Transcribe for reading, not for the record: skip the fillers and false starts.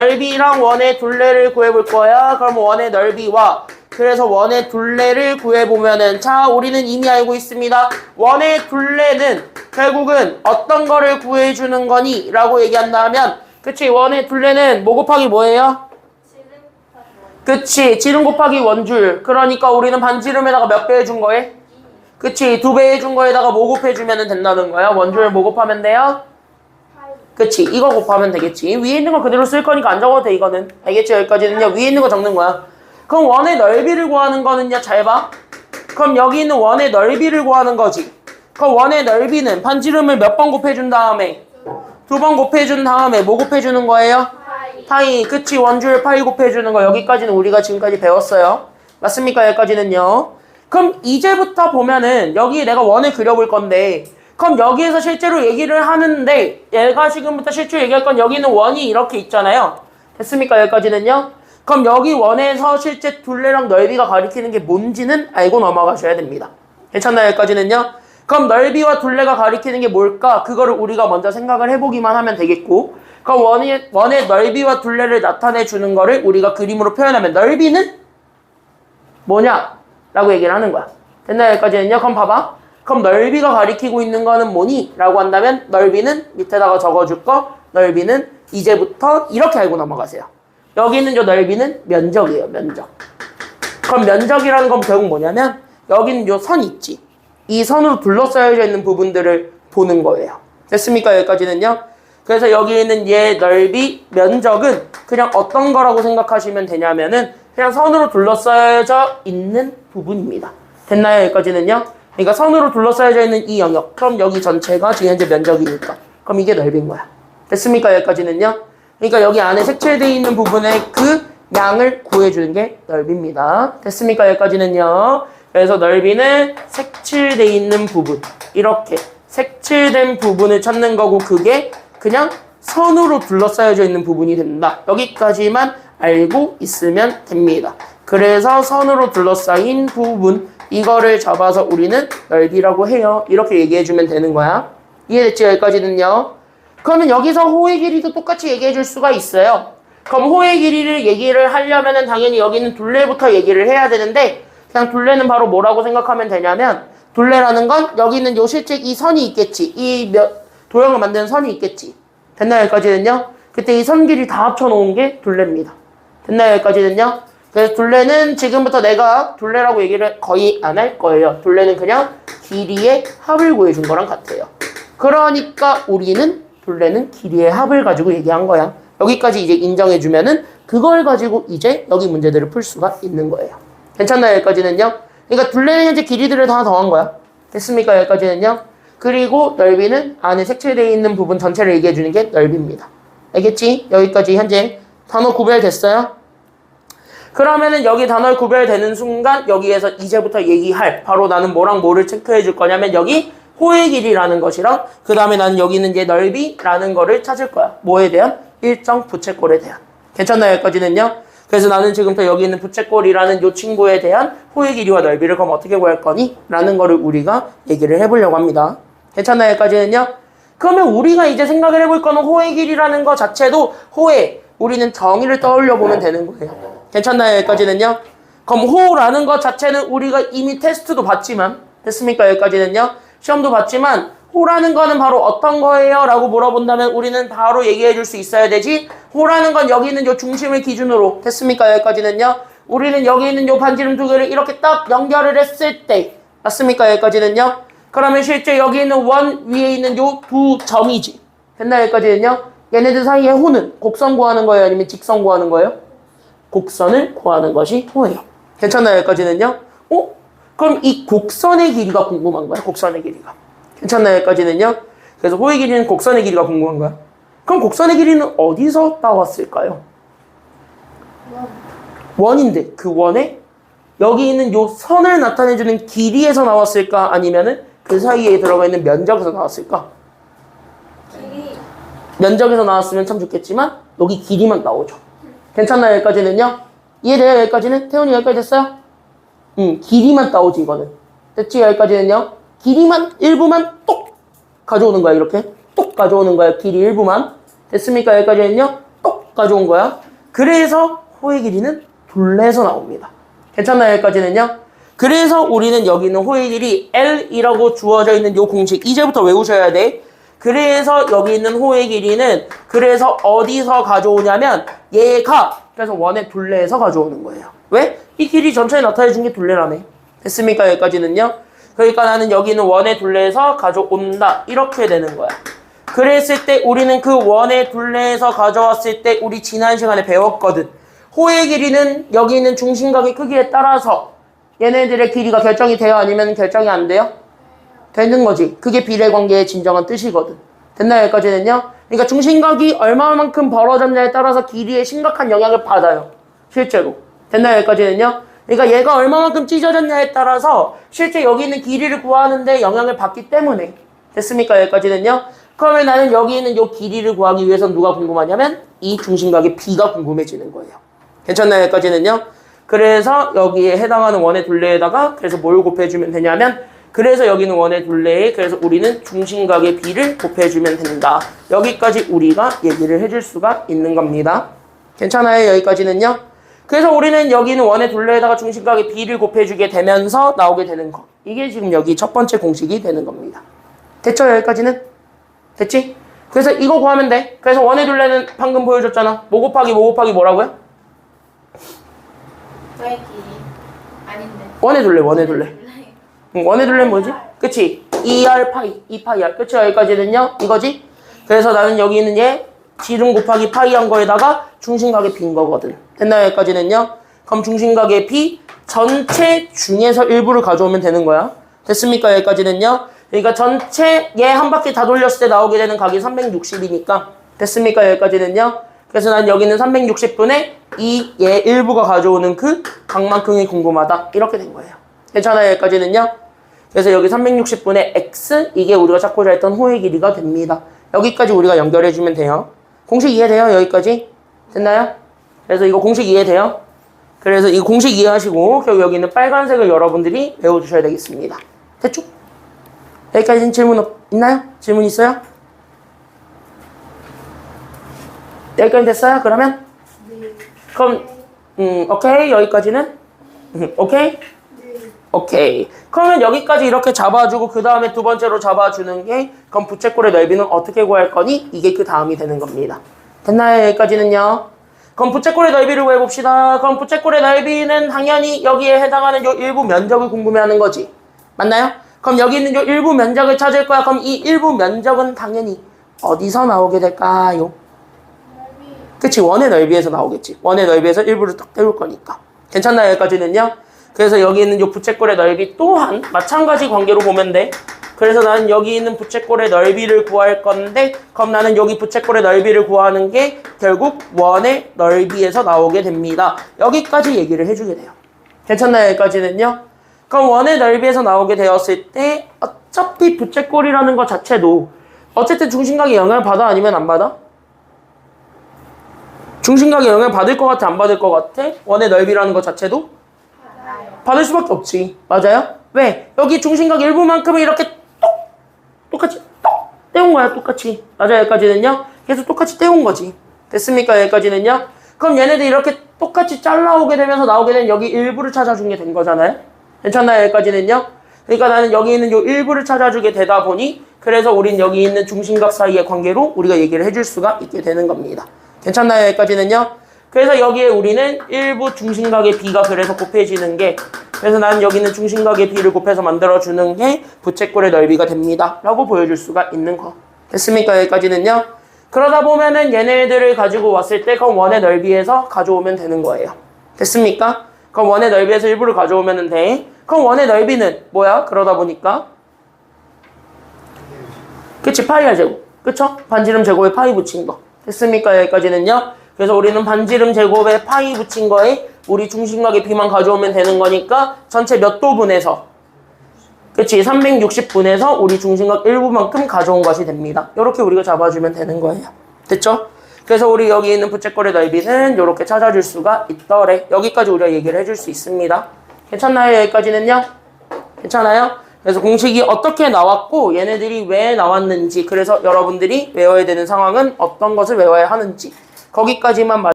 넓이랑 원의 둘레를 구해볼 거야. 그럼 원의 넓이와 그래서 원의 둘레를 구해보면은 자 우리는 이미 알고 있습니다. 원의 둘레는 결국은 어떤 거를 구해주는 거니? 라고 얘기한다면 그치 원의 둘레는 뭐 곱하기 뭐예요? 그치 지름 곱하기 원줄. 그러니까 우리는 반지름에다가 몇 배 해준 거에? 그치 2배 해준 거에다가 뭐 곱해주면 된다는 거야. 원줄 뭐 곱하면 돼요? 그치 이거 곱하면 되겠지. 위에 있는 거 그대로 쓸 거니까 안 적어도 돼 이거는. 알겠지? 여기까지는요. 위에 있는 거 적는 거야. 그럼 원의 넓이를 구하는 거는요. 잘 봐. 그럼 여기 있는 원의 넓이를 구하는 거지. 그럼 원의 넓이는 반지름을 몇 번 곱해준 다음에 2번 곱해준 다음에 뭐 곱해주는 거예요? 파이. 그치 원줄 파이 곱해주는 거. 여기까지는 우리가 지금까지 배웠어요. 맞습니까? 여기까지는요. 그럼 이제부터 보면은 여기 내가 원을 그려볼 건데 그럼 여기에서 실제로 얘기를 하는데 얘가 지금부터 실제로 얘기할 건 여기는 원이 이렇게 있잖아요. 됐습니까? 여기까지는요. 그럼 여기 원에서 실제 둘레랑 넓이가 가리키는 게 뭔지는 알고 넘어가셔야 됩니다. 괜찮나요? 여기까지는요. 그럼 넓이와 둘레가 가리키는 게 뭘까? 그거를 우리가 먼저 생각을 해보기만 하면 되겠고 그럼 원의 넓이와 둘레를 나타내 주는 거를 우리가 그림으로 표현하면 넓이는 뭐냐? 라고 얘기를 하는 거야. 됐나요? 여기까지는요. 그럼 봐봐. 그럼 넓이가 가리키고 있는 거는 뭐니? 라고 한다면 넓이는 밑에다가 적어줄 거 넓이는 이제부터 이렇게 알고 넘어가세요. 여기 있는 저 넓이는 면적이에요. 면적. 그럼 면적이라는 건 결국 뭐냐면 여기는 요 선 있지. 이 선으로 둘러싸여져 있는 부분들을 보는 거예요. 됐습니까? 여기까지는요. 그래서 여기 있는 얘 넓이 면적은 그냥 어떤 거라고 생각하시면 되냐면은 그냥 선으로 둘러싸여져 있는 부분입니다. 됐나요? 여기까지는요. 그러니까 선으로 둘러싸여져 있는 이 영역. 그럼 여기 전체가 지금 현재 면적이니까. 그럼 이게 넓인 거야. 됐습니까? 여기까지는요. 그러니까 여기 안에 색칠되어 있는 부분의 그 양을 구해주는 게 넓이입니다. 됐습니까? 여기까지는요. 그래서 넓이는 색칠되어 있는 부분. 이렇게 색칠된 부분을 찾는 거고 그게 그냥 선으로 둘러싸여져 있는 부분이 된다. 여기까지만 알고 있으면 됩니다. 그래서 선으로 둘러싸인 부분 이거를 잡아서 우리는 넓이라고 해요. 이렇게 얘기해주면 되는 거야. 이해됐지? 여기까지는요. 그러면 여기서 호의 길이도 똑같이 얘기해줄 수가 있어요. 그럼 호의 길이를 얘기를 하려면은 당연히 여기는 둘레부터 얘기를 해야 되는데 그냥 둘레는 바로 뭐라고 생각하면 되냐면 둘레라는 건 여기는 요 실제 이 선이 있겠지. 이 도형을 만드는 선이 있겠지. 됐나요? 여기까지는요. 그때 이 선 길이 다 합쳐놓은 게 둘레입니다. 됐나요? 여기까지는요. 그래서 둘레는 지금부터 내가 둘레라고 얘기를 거의 안 할 거예요. 둘레는 그냥 길이의 합을 구해준 거랑 같아요. 그러니까 우리는 둘레는 길이의 합을 가지고 얘기한 거야. 여기까지 이제 인정해주면은 그걸 가지고 이제 여기 문제들을 풀 수가 있는 거예요. 괜찮나요? 여기까지는요. 그러니까 둘레는 현재 길이들을 다 더한 거야. 됐습니까? 여기까지는요. 그리고 넓이는 안에 색칠되어 있는 부분 전체를 얘기해주는 게 넓이입니다. 알겠지? 여기까지 현재 단어 구별됐어요? 그러면은 여기 단어 구별되는 순간 여기에서 이제부터 얘기할 바로 나는 뭐랑 뭐를 체크해 줄 거냐면 여기 호의 길이라는 것이랑 그 다음에 나는 여기 있는 얘 넓이라는 거를 찾을 거야. 뭐에 대한? 일정 부채꼴에 대한. 괜찮나요? 여기까지는요? 그래서 나는 지금부터 여기 있는 부채꼴이라는 요 친구에 대한 호의 길이와 넓이를 그럼 어떻게 구할 거니? 라는 거를 우리가 얘기를 해보려고 합니다. 괜찮나요? 여기까지는요? 그러면 우리가 이제 생각을 해볼 거는 호의 길이라는 거 자체도 호의 우리는 정의를 떠올려 보면 되는 거예요. 괜찮나요? 여기까지는요? 그럼 호라는 것 자체는 우리가 이미 테스트도 봤지만 됐습니까? 여기까지는요? 시험도 봤지만 호라는 거는 바로 어떤 거예요? 라고 물어본다면 우리는 바로 얘기해 줄 수 있어야 되지. 호라는 건 여기 있는 요 중심을 기준으로 됐습니까? 여기까지는요? 우리는 여기 있는 요 반지름 두 개를 이렇게 딱 연결을 했을 때 맞습니까? 여기까지는요? 그러면 실제 여기 있는 원 위에 있는 요 두 점이지. 됐나요? 여기까지는요? 얘네들 사이의 호는 곡선 구하는 거예요? 아니면 직선 구하는 거예요? 곡선을 구하는 것이 호예요. 괜찮나요? 여기까지는요? 그럼 이 곡선의 길이가 궁금한 거야. 곡선의 길이가. 괜찮나요? 여기까지는요? 그래서 호의 길이는 곡선의 길이가 궁금한 거야. 그럼 곡선의 길이는 어디서 나왔을까요? 원인데 그 원에 여기 있는 요 선을 나타내주는 길이에서 나왔을까? 아니면은 그 사이에 들어가 있는 면적에서 나왔을까? 길이. 면적에서 나왔으면 참 좋겠지만 여기 길이만 나오죠. 괜찮나요? 여기까지는요? 이해돼요? 여기까지는? 태훈이 여기까지 됐어요? 길이만 나오지 이거는. 됐지? 여기까지는요? 길이만 일부만 똑 가져오는 거야. 이렇게 똑 가져오는 거야. 길이 일부만. 됐습니까? 여기까지는요? 똑 가져온 거야. 그래서 호의 길이는 둘레에서 나옵니다. 괜찮나요? 여기까지는요? 그래서 우리는 여기 있는 호의 길이 L이라고 주어져 있는 요 공식 이제부터 외우셔야 돼. 그래서 여기 있는 호의 길이는 그래서 어디서 가져오냐면 얘가 그래서 원의 둘레에서 가져오는 거예요. 왜? 이 길이 전체에 나타내 준 게 둘레라네. 됐습니까? 여기까지는요? 그러니까 나는 여기 있는 원의 둘레에서 가져온다. 이렇게 되는 거야. 그랬을 때 우리는 그 원의 둘레에서 가져왔을 때 우리 지난 시간에 배웠거든. 호의 길이는 여기 있는 중심각의 크기에 따라서 얘네들의 길이가 결정이 돼요? 아니면 결정이 안 돼요? 되는 거지. 그게 비례관계의 진정한 뜻이거든. 됐나요? 여기까지는요? 그러니까 중심각이 얼마만큼 벌어졌냐에 따라서 길이에 심각한 영향을 받아요. 실제로. 됐나요? 여기까지는요? 그러니까 얘가 얼마만큼 찢어졌냐에 따라서 실제 여기 있는 길이를 구하는데 영향을 받기 때문에. 됐습니까? 여기까지는요? 그러면 나는 여기 있는 이 길이를 구하기 위해서 누가 궁금하냐면 이 중심각의 B가 궁금해지는 거예요. 괜찮나요? 여기까지는요? 그래서 여기에 해당하는 원의 둘레에다가 그래서 뭘 곱해주면 되냐면 그래서 여기는 원의 둘레에 그래서 우리는 중심각의 B를 곱해주면 된다. 여기까지 우리가 얘기를 해줄 수가 있는 겁니다. 괜찮아요? 여기까지는요? 그래서 우리는 여기는 원의 둘레에다가 중심각의 B를 곱해주게 되면서 나오게 되는 거. 이게 지금 여기 첫 번째 공식이 되는 겁니다. 됐죠? 여기까지는? 됐지? 그래서 이거 구하면 돼. 그래서 원의 둘레는 방금 보여줬잖아. 뭐 곱하기 뭐라고요? 저의 길이 아닌데. 원의 둘레. 원의 둘레는 뭐지? 그치? 2R 파이, 2파이R. 그치? 여기까지는요? 이거지? 그래서 나는 여기 있는 얘 지름 곱하기 파이 한 거에다가 중심각의 B인 거거든. 됐나요? 여기까지는요? 그럼 중심각의 B 전체 중에서 일부를 가져오면 되는 거야. 됐습니까? 여기까지는요? 그러니까 전체 얘 한 바퀴 다 돌렸을 때 나오게 되는 각이 360이니까. 됐습니까? 여기까지는요? 그래서 난 여기는 360분의 얘 일부가 가져오는 그 각만큼이 궁금하다. 이렇게 된 거예요. 괜찮아요? 여기까지는요? 그래서 여기 360분의 x 이게 우리가 찾고자 했던 호의 길이가 됩니다. 여기까지 우리가 연결해주면 돼요. 공식 이해돼요? 여기까지? 됐나요? 그래서 이거 공식 이해돼요? 그래서 이 공식 이해하시고 결국 여기 있는 빨간색을 여러분들이 외워주셔야 되겠습니다. 됐죠? 여기까지는 질문 있나요? 질문 있어요? 여기까지 됐어요? 그러면? 네. 그럼 오케이 여기까지는? 오케이? 오케이. 그러면 여기까지 이렇게 잡아주고 그 다음에 두 번째로 잡아주는 게 그럼 부채꼴의 넓이는 어떻게 구할 거니? 이게 그 다음이 되는 겁니다. 됐나요? 여기까지는요? 그럼 부채꼴의 넓이를 구해봅시다. 그럼 부채꼴의 넓이는 당연히 여기에 해당하는 요 일부 면적을 궁금해하는 거지. 맞나요? 그럼 여기 있는 요 일부 면적을 찾을 거야. 그럼 이 일부 면적은 당연히 어디서 나오게 될까요? 그치? 원의 넓이에서 나오겠지. 원의 넓이에서 일부를 딱 때울 거니까. 괜찮나요? 여기까지는요? 그래서 여기 있는 요 부채꼴의 넓이 또한 마찬가지 관계로 보면 돼. 그래서 나는 여기 있는 부채꼴의 넓이를 구할 건데 그럼 나는 여기 부채꼴의 넓이를 구하는 게 결국 원의 넓이에서 나오게 됩니다. 여기까지 얘기를 해주게 돼요. 괜찮나요? 여기까지는요? 그럼 원의 넓이에서 나오게 되었을 때 어차피 부채꼴이라는 것 자체도 어쨌든 중심각에 영향을 받아 아니면 안 받아? 중심각에 영향을 받을 것 같아 안 받을 것 같아? 원의 넓이라는 것 자체도? 받을 수밖에 없지. 맞아요? 왜? 여기 중심각 일부만큼은 이렇게 똑같이 떼운 거야. 똑같이. 맞아요? 여기까지는요? 계속 똑같이 떼운 거지. 됐습니까? 여기까지는요? 그럼 얘네들 이렇게 똑같이 잘라오게 되면서 나오게 된 여기 일부를 찾아준 게 된 거잖아요? 괜찮나요? 여기까지는요? 그러니까 나는 여기 있는 요 일부를 찾아주게 되다 보니 그래서 우린 여기 있는 중심각 사이의 관계로 우리가 얘기를 해줄 수가 있게 되는 겁니다. 괜찮나요? 여기까지는요? 그래서 여기에 우리는 일부 중심각의 B가 그래서 곱해지는 게 그래서 나는 여기는 중심각의 B를 곱해서 만들어주는 게 부채꼴의 넓이가 됩니다. 라고 보여줄 수가 있는 거. 됐습니까? 여기까지는요? 그러다 보면은 얘네들을 가지고 왔을 때 그럼 원의 넓이에서 가져오면 되는 거예요. 됐습니까? 그럼 원의 넓이에서 일부를 가져오면 돼. 그럼 원의 넓이는 뭐야? 그러다 보니까 그치? 파이R 제곱. 그쵸? 반지름 제곱에 파이 붙인 거. 됐습니까? 여기까지는요? 그래서 우리는 반지름 제곱에 파이 붙인 거에 우리 중심각의 B만 가져오면 되는 거니까 전체 몇 도분에서 그치? 360분에서 우리 중심각 일부만큼 가져온 것이 됩니다. 이렇게 우리가 잡아주면 되는 거예요. 됐죠? 그래서 우리 여기 있는 부채꼴의 넓이는 이렇게 찾아줄 수가 있더래. 여기까지 우리가 얘기를 해줄 수 있습니다. 괜찮나요? 여기까지는요? 괜찮아요? 그래서 공식이 어떻게 나왔고 얘네들이 왜 나왔는지 그래서 여러분들이 외워야 되는 상황은 어떤 것을 외워야 하는지 거기까지만 맞